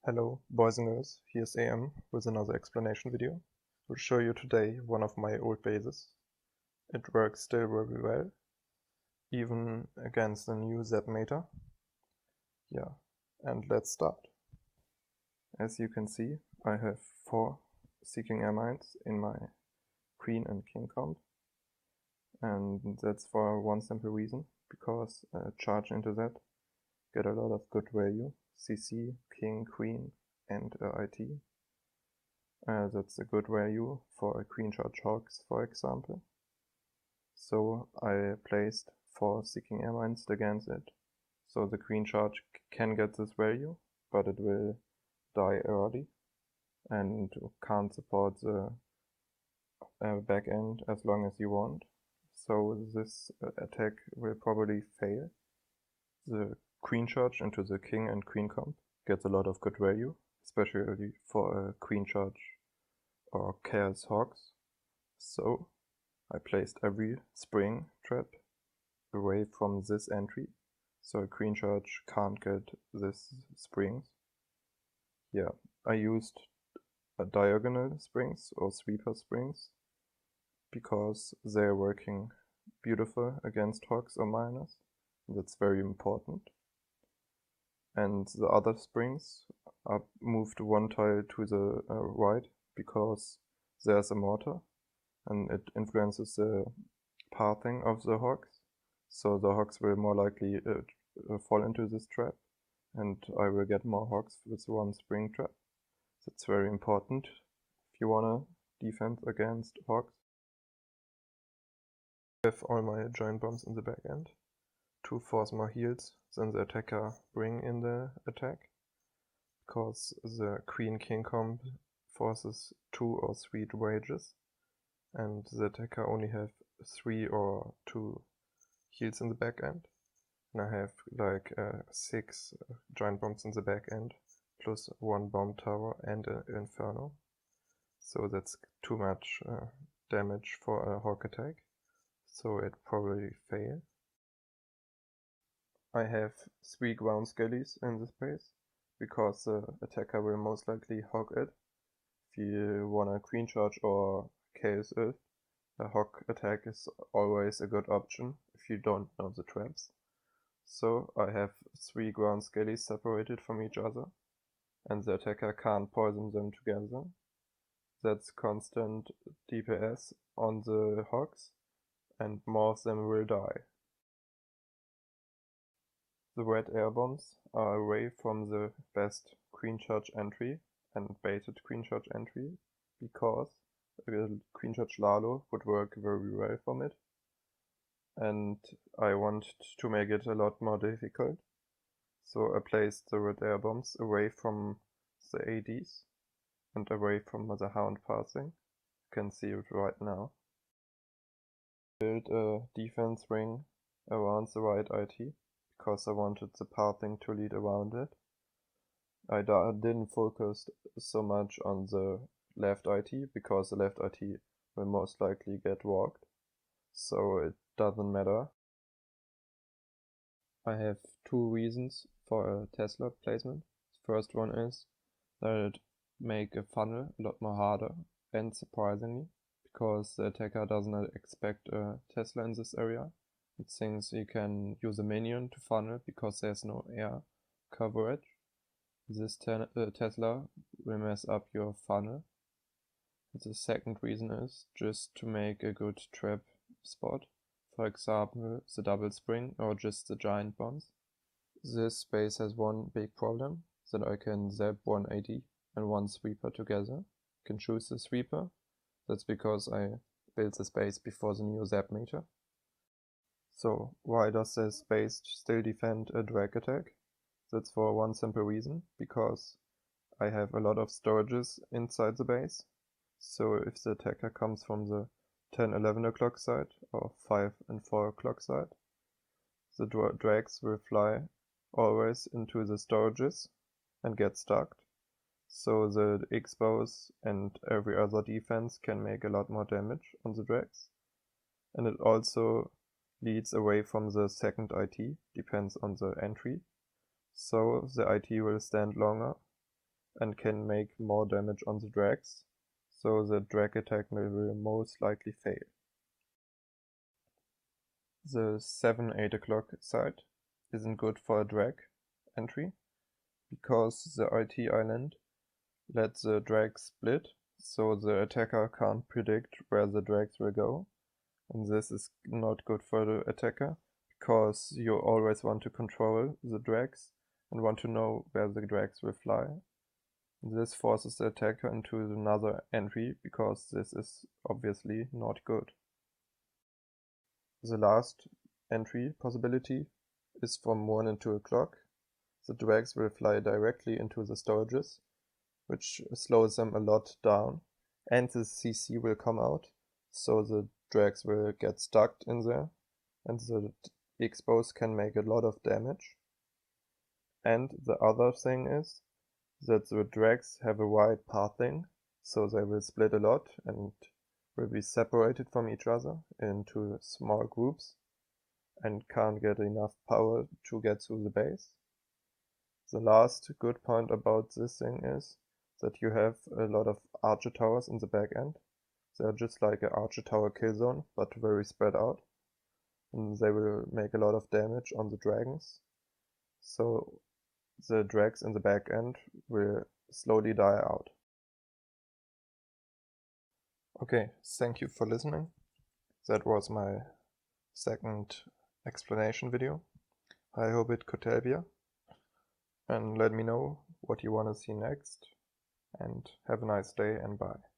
Hello boys and girls, here's AM with another explanation video. I'll show you today one of my old bases. It works still very well, even against the new Z meter. Yeah, and let's start. As you can see, I have 4 seeking air mines in my queen and king comp. And that's for one simple reason, because charge into that, get a lot of good value. CC, king, queen, and IT. That's a good value for a queen charge hogs, for example. So I placed 4 seeking air mines against it. So the queen charge can get this value, but it will die early and can't support the back end as long as you want. So this attack will probably fail. The queen charge into the king and queen comp gets a lot of good value, especially for a queen charge or chaos hogs. So I placed every spring trap away from this entry, so a queen charge can't get this springs. Yeah, I used diagonal springs or sweeper springs because they're working beautiful against hogs or miners. That's very important. And the other springs are moved one tile to the right because there's a mortar and it influences the pathing of the hogs. So the hogs will more likely fall into this trap, and I will get more hogs with one spring trap. That's very important if you wanna defend against hogs. I have all my giant bombs in the back end to force more heals than the attacker bring in the attack, because the queen king comp forces 2 or 3 wages, and the attacker only have 3 or 2 heals in the back end. And I have like 6 giant bombs in the back end, plus 1 bomb tower and an inferno. So that's too much damage for a hawk attack, so it probably fail. I have 3 ground skellies in this base, because the attacker will most likely hog it. If you wanna queen charge or chaos it, a hog attack is always a good option if you don't know the traps. So I have 3 ground skellies separated from each other, and the attacker can't poison them together. That's constant DPS on the hogs, and more of them will die. The red air bombs are away from the best queen charge entry and baited queen charge entry, because queen charge Lalo would work very well from it, and I want to make it a lot more difficult. So I placed the red air bombs away from the ADs and away from the hound passing. You can see it right now. Build a defense ring around the right IT, because I wanted the pathing to lead around it. I didn't focus so much on the left IT, because the left IT will most likely get walked, so it doesn't matter. I have 2 reasons for a Tesla placement. The first one is that it make a funnel a lot more harder, and surprisingly, because the attacker does not expect a Tesla in this area. It thinks you can use a minion to funnel because there's no air coverage. This Tesla will mess up your funnel. The second reason is just to make a good trap spot. For example, the double spring or just the giant bombs. This space has one big problem, that I can zap 180 and 1 sweeper together. I can choose the sweeper. That's because I built the space before the new zap meter. So why does this space still defend a drag attack? That's for one simple reason, because I have a lot of storages inside the base. So if the attacker comes from the 10-11 o'clock side or 5 and 4 o'clock side, the drags will fly always into the storages and get stuck. So the X-bows and every other defense can make a lot more damage on the drags. And it also leads away from the second IT, depends on the entry. So the IT will stand longer, and can make more damage on the drags, so the drag attack will most likely fail. The 7-8 o'clock side isn't good for a drag entry, because the IT island lets the drag split, so the attacker can't predict where the drags will go, and this is not good for the attacker, because you always want to control the drags and want to know where the drags will fly. This forces the attacker into another entry, because this is obviously not good. The last entry possibility is from 1 and 2 o'clock. The drags will fly directly into the storages, which slows them a lot down, and the CC will come out, so the drags will get stuck in there, and the expose can make a lot of damage. And the other thing is that the drags have a wide pathing, so they will split a lot and will be separated from each other into small groups and can't get enough power to get through the base. The last good point about this thing is that you have a lot of archer towers in the back end. They're just like an archer tower kill zone, but very spread out. And they will make a lot of damage on the dragons. So the drags in the back end will slowly die out. Okay, thank you for listening. That was my second explanation video. I hope it could help you. And let me know what you want to see next. And have a nice day and bye.